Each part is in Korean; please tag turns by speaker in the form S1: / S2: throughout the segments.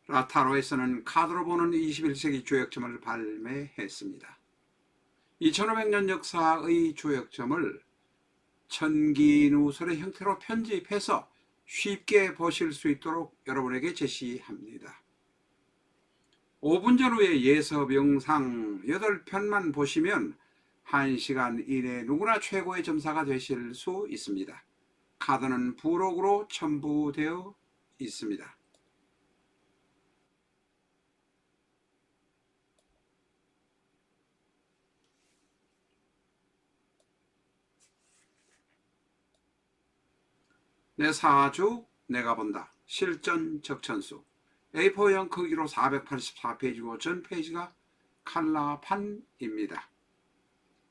S1: 라타로에서는 카드로 보는 21세기 조약점을 발매했습니다. 2500년 역사의 조약점을 천기누설의 형태로 편집해서 쉽게 보실 수 있도록 여러분에게 제시합니다. 5분 전후에 예습 영상 8편만 보시면 1시간 이내 누구나 최고의 점사가 되실 수 있습니다. 카드는 부록으로 첨부되어 있습니다. 내 사주 내가 본다. 실전 적천수. A4형 크기로 484페이지고 전 페이지가 칼라판입니다.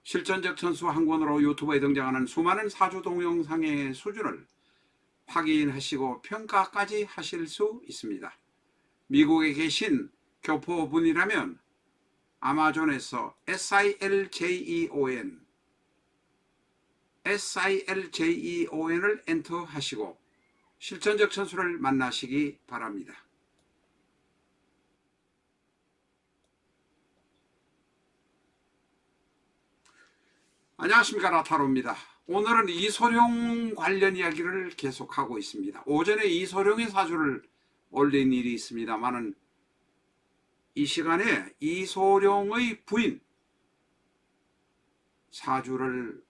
S1: 실전 적천수 한 권으로 유튜브에 등장하는 수많은 사주 동영상의 수준을 확인하시고 평가까지 하실 수 있습니다. 미국에 계신 교포분이라면 아마존에서 SILJEON을 엔터하시고 실전적 천수를 만나시기 바랍니다. 안녕하십니까, 라타로입니다. 오늘은 이소룡 관련 이야기를 계속하고 있습니다. 오전에 이소룡의 사주를 올린 일이 있습니다만은 이 시간에 이소룡의 부인 사주를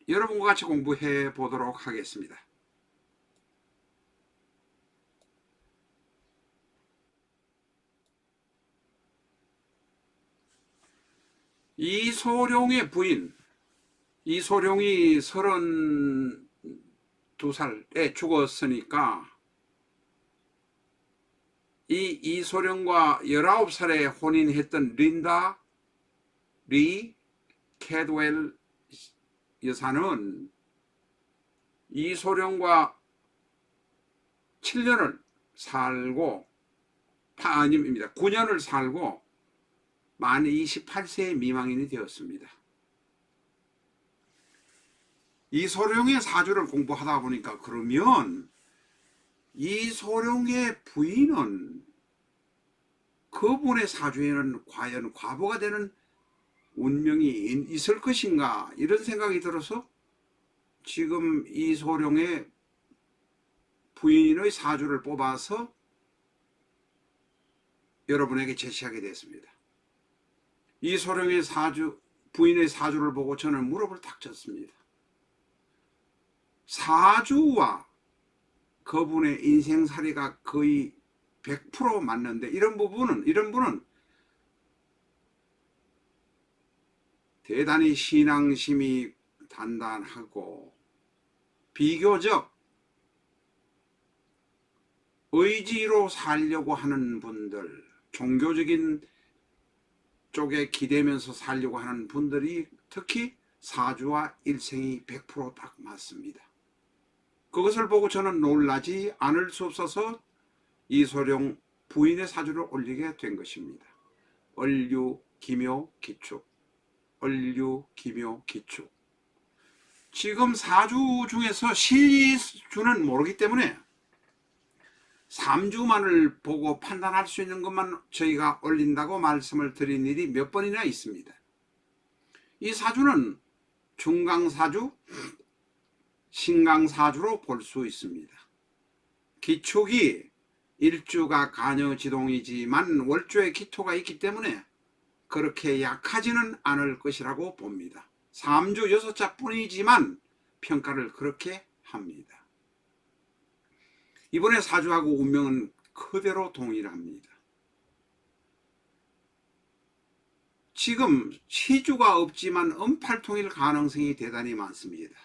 S1: 여러분과 같이 공부해 보도록 하겠습니다. 이소룡의 부인, 이소룡이 32살에 죽었으니까 이 이소룡과 19살에 혼인했던 린다 리 캐드웰 여사는 이소룡과 7년을 살고, 아닙니다. 9년을 살고 만 28세 미망인이 되었습니다. 이소룡의 사주를 공부하다 보니까 그러면 이소룡의 부인은 그분의 사주에는 과연 과부가 되는 운명이 있을 것인가, 이런 생각이 들어서 지금 이소룡의 부인의 사주를 뽑아서 여러분에게 제시하게 됐습니다. 이소룡의 부인의 사주를 보고 저는 무릎을 탁 쳤습니다. 사주와 그분의 인생살이가 거의 100% 맞는데 이런 분은 대단히 신앙심이 단단하고 비교적 의지로 살려고 하는 분들, 종교적인 쪽에 기대면서 살려고 하는 분들이 특히 사주와 일생이 100%딱 맞습니다. 그것을 보고 저는 놀라지 않을 수 없어서 이소룡 부인의 사주를 올리게 된 것입니다. 을류, 기묘, 기축. 을류, 기묘, 기축. 지금 사주 중에서 시주는 모르기 때문에 3주만을 보고 판단할 수 있는 것만 저희가 올린다고 말씀을 드린 일이 몇 번이나 있습니다. 이 사주는 중강사주, 신강사주로 볼 수 있습니다. 기축이 일주가 간여지동이지만 월주에 기토가 있기 때문에 그렇게 약하지는 않을 것이라고 봅니다. 3주 6자 뿐이지만 평가를 그렇게 합니다. 이번에 사주하고 운명은 그대로 동일합니다. 지금 시주가 없지만 음팔통일 가능성이 대단히 많습니다.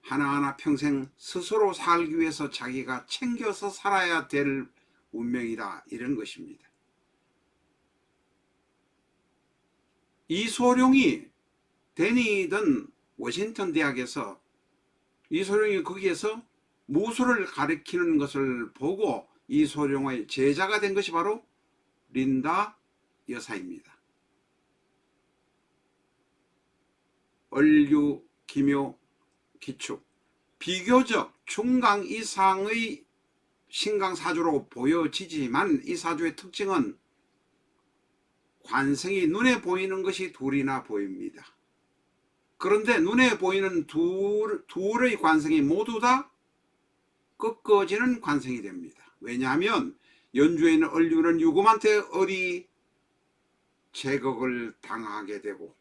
S1: 하나하나 평생 스스로 살기 위해서 자기가 챙겨서 살아야 될 운명이다, 이런 것입니다. 이소룡이 데니든 워싱턴 대학에서 이소룡이 거기에서 무술을 가르치는 것을 보고 이소룡의 제자가 된 것이 바로 린다 여사입니다. 을류, 기묘, 기축. 비교적 중강 이상의 신강사주로 보여지지만 이 사주의 특징은 관성이 눈에 보이는 것이 둘이나 보입니다. 그런데 눈에 보이는 둘의 관성이 모두 다 꺾어지는 관성이 됩니다. 왜냐하면 연주에 있는 을류는 유금한테 을이 제격을 당하게 되고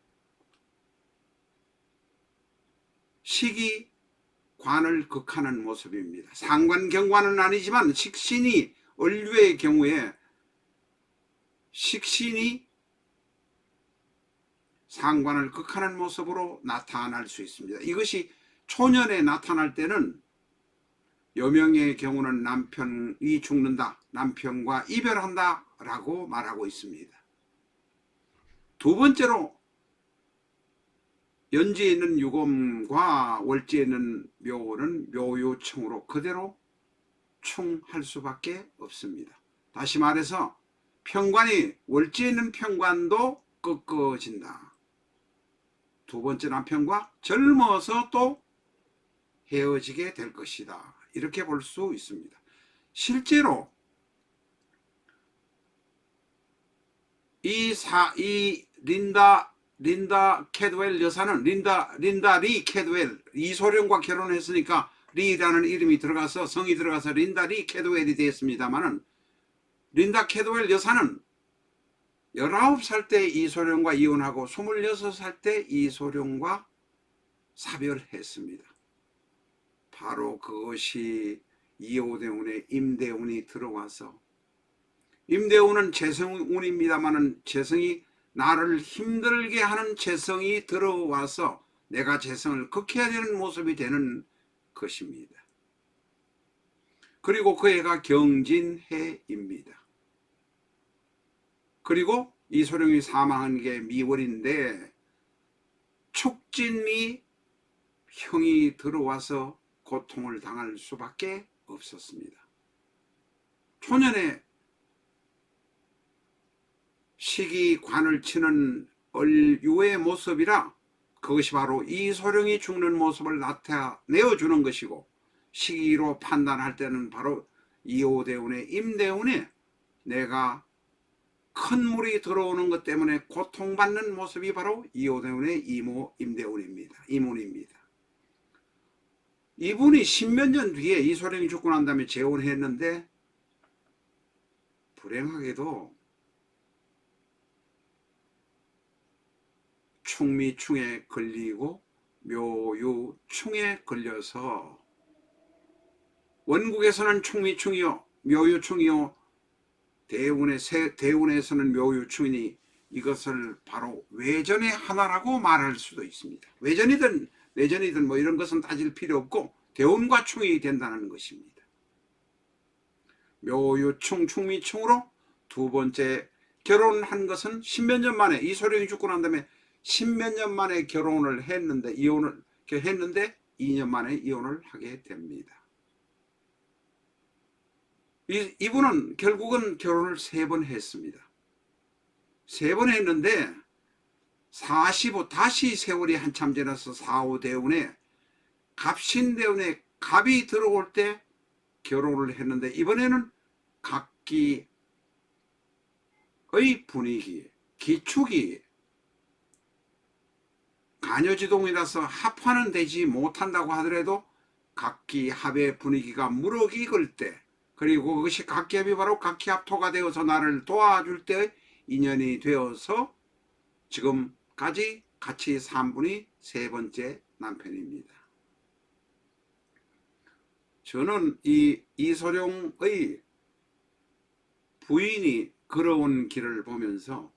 S1: 식이 관을 극하는 모습입니다. 상관경관은 아니지만 식신이 을류의 경우에 식신이 상관을 극하는 모습으로 나타날 수 있습니다. 이것이 초년에 나타날 때는 여명의 경우는 남편이 죽는다, 남편과 이별한다 라고 말하고 있습니다. 두 번째로 연지에 있는 유금과 월지에 있는 묘는 묘유충으로 그대로 충할 수밖에 없습니다. 다시 말해서 편관이 월지에 있는 편관도 꺾어진다. 두 번째 남편과 젊어서 또 헤어지게 될 것이다. 이렇게 볼 수 있습니다. 실제로 이 린다 캐드웰 여사는 린다 리 캐드웰, 이소룡과 결혼했으니까 리라는 이름이 들어가서 성이 들어가서 린다 리 캐드웰이 되었습니다만은 린다 캐드웰 여사는 19살 때 이소룡과 이혼하고 26살 때 이소룡과 사별했습니다. 바로 그것이 이호대운에 임대운이 들어와서, 임대운은 재성운입니다만은 재성이 나를 힘들게 하는 재성이 들어와서 내가 재성을 극해야 되는 모습이 되는 것입니다. 그리고 그 해가 경진해입니다. 그리고 이소룡이 사망한 게 미월인데 축진미 형이 들어와서 고통을 당할 수밖에 없었습니다. 초년에 식이 관을 치는 을유의 모습이라 그것이 바로 이소룡이 죽는 모습을 나타내어 주는 것이고, 시기로 판단할 때는 바로 이호대운의 임대운에 내가 큰 물이 들어오는 것 때문에 고통받는 모습이 바로 이호대운의 임대운입니다. 이문입니다. 이분이 십몇 년 뒤에 이소룡이 죽고 난 다음에 재혼했는데 불행하게도 충미충에 걸리고 묘유충에 걸려서, 원국에서는 충미충이요 묘유충이요 대운에서는 묘유충이니 이것을 바로 외전의 하나라고 말할 수도 있습니다. 외전이든 내전이든 뭐 이런 것은 따질 필요 없고 대운과 충이 된다는 것입니다. 묘유충 충미충으로 두 번째 결혼한 것은 십몇 년 만에, 이소룡이 죽고 난 다음에 십몇 년 만에 결혼을 했는데 2년 만에 이혼을 하게 됩니다. 이분은 결국은 결혼을 3번 했습니다. 3번 했는데 45 다시 세월이 한참 지나서 4호 대운에 갑신대운에 갑이 들어올 때 결혼을 했는데, 이번에는 각기의 분위기, 기축이 간여지동이라서 합화는 되지 못한다고 하더라도 각기 합의 분위기가 무럭익을 때, 그리고 그것이 각기합이 바로 각기합토가 되어서 나를 도와줄 때 인연이 되어서 지금까지 같이 산 분이 3번째 남편입니다. 저는 이 이소룡의 부인이 걸어온 길을 보면서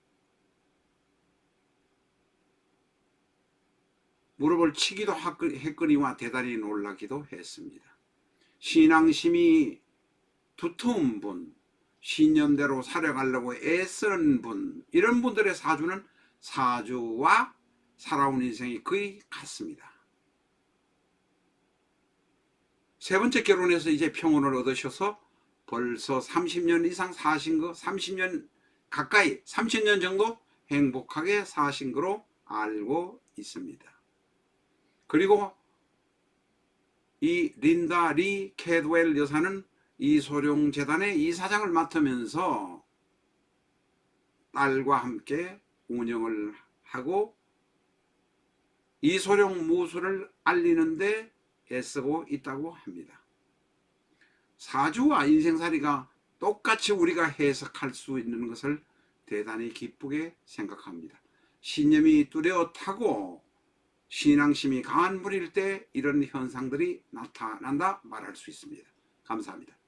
S1: 무릎을 치기도 했거니와 대단히 놀라기도 했습니다. 신앙심이 두터운 분, 신념대로 살아가려고 애쓰는 분, 이런 분들의 사주는 사주와 살아온 인생이 거의 같습니다. 3번째 결혼해서 이제 평온을 얻으셔서 벌써 30년 이상 사신 거, 30년 가까이 30년 정도 행복하게 사신 거로 알고 있습니다. 그리고 이 린다 리 캐드웰 여사는 이소룡 재단의 이사장을 맡으면서 딸과 함께 운영을 하고 이소룡 무술을 알리는데 애쓰고 있다고 합니다. 사주와 인생살이가 똑같이 우리가 해석할 수 있는 것을 대단히 기쁘게 생각합니다. 신념이 뚜렷하고 신앙심이 강한 분일 때 이런 현상들이 나타난다 말할 수 있습니다. 감사합니다.